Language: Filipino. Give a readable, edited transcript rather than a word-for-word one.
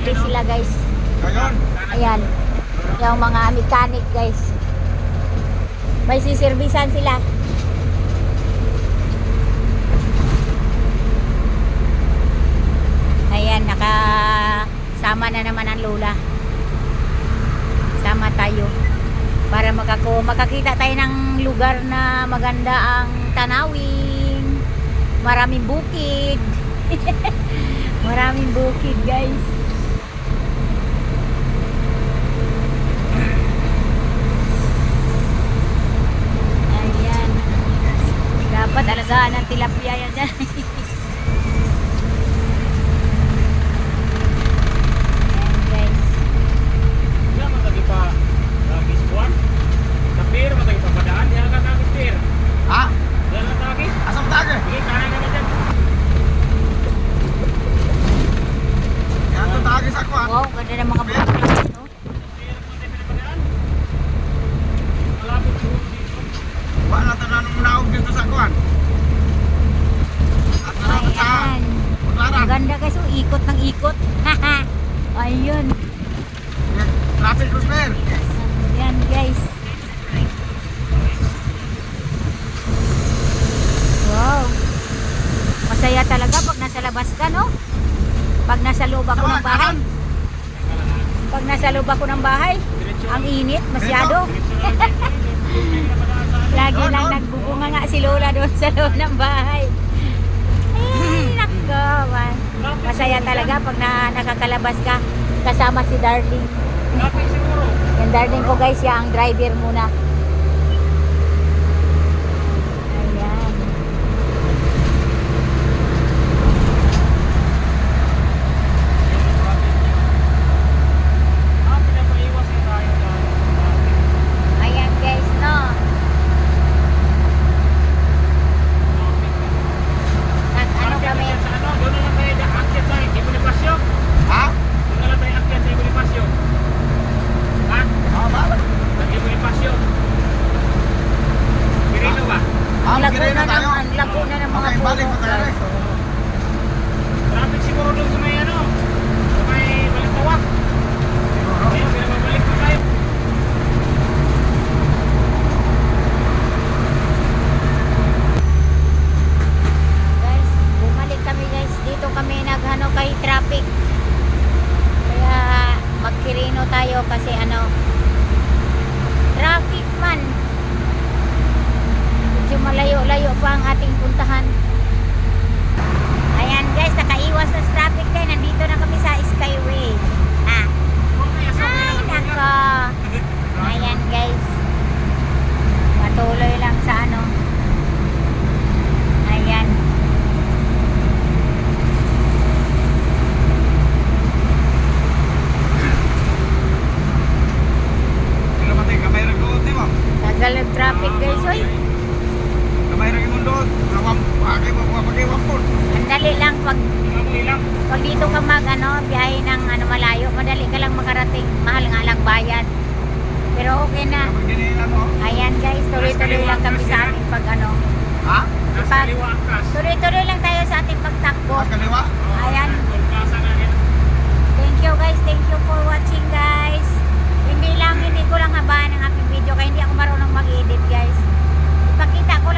Nagsiservice sila guys. Ayan. Yung mga mechanic guys. May siservisan sila. Ayan, nakasama na naman ang lola. Sama tayo. Para makakita tayo ng lugar na maganda ang tanawin. Maraming bukid. Maraming bukid guys. Ayan. Dapat alagaan ng tilapia yan dyan. Ayan guys. Wala matagi pa lagi squad. Tapir matagi pa padaan dia ka kagis pir. Ha? Wala tagi. Asa mo tage? Sige kanan ka dyan. Yan to tage sa kwan. Wow, ganda ng mga bukid. No? Tapir matagi pa padaan. Malapit siguro dito. Wa na tanan mo naog dito sa kwan. At naman sa Ayan. Ang paglaran. ganda guys, oh, ikot ng ikot. Ayun. Traffic cruiser. Yan guys. Wow. Masaya talaga pag nasa labas ka, no? Pag nasa loob ako ng bahay. Pag nasa loob ako ng bahay, ang init, masyado. Lagi lang nagbubunga nga si Lola doon sa loob ng bahay. Ay, nakawan. Masaya talaga pag nakakalabas ka kasama si Darling. Traffic siguro. Yung Darling ko guys, siya ang driver muna. Ayan. Ah, pinapaiwas din tayo na Ayan guys, no? Ano kami? Sa ano, doon na lang tayo akyat sa Bonifacio. Ha? Doon na lang tayo akyat sa Bonifacio. Ha? Ah, ba? Sa Bonifacio. Pirino ba? Ang lago Kireno na tayo. ang lago na ng mga Okay, balik puno. pa tayo. guys. Oo. Traffic siguro doon sa may ano. Sa may Balintawak. Ayun, pinababalik pa tayo. Guys, bumalik kami guys. Dito kami naghano kay traffic. Kaya magkirino tayo kasi ano, traffic man. Medyo malayo-layo pa ang ating puntahan. Ayan guys, nakaiwas sa traffic din. Nandito na kami sa Skyway. Ah. Ay, nako. Ayan guys. Patuloy lang sa ano. Ayan. Pero matay kamay ra doon di mo. Tagal ng traffic guys. Oy. Kamay ra imong doon. Awam pagi mo pagi wapon. Ang dali lang pag Ilang. dito ka mag ano, biyahe ng ano malayo, madali ka lang makarating. Mahal nga lang bayad. Pero okay na. Kapag dinilan mo. Ayan guys, tuloy-tuloy lang kami sa ating pag ano. Ha? Nasa Pag- kaliwa ang kas. Tuloy-tuloy lang tayo sa ating pagtakbo. Sa kaliwa. Ayan. Tulkasa na rin. Thank you guys. Thank you for watching guys. Hindi ko lang habaan ang aking video kaya hindi ako marunong mag-edit guys. Ipakita ko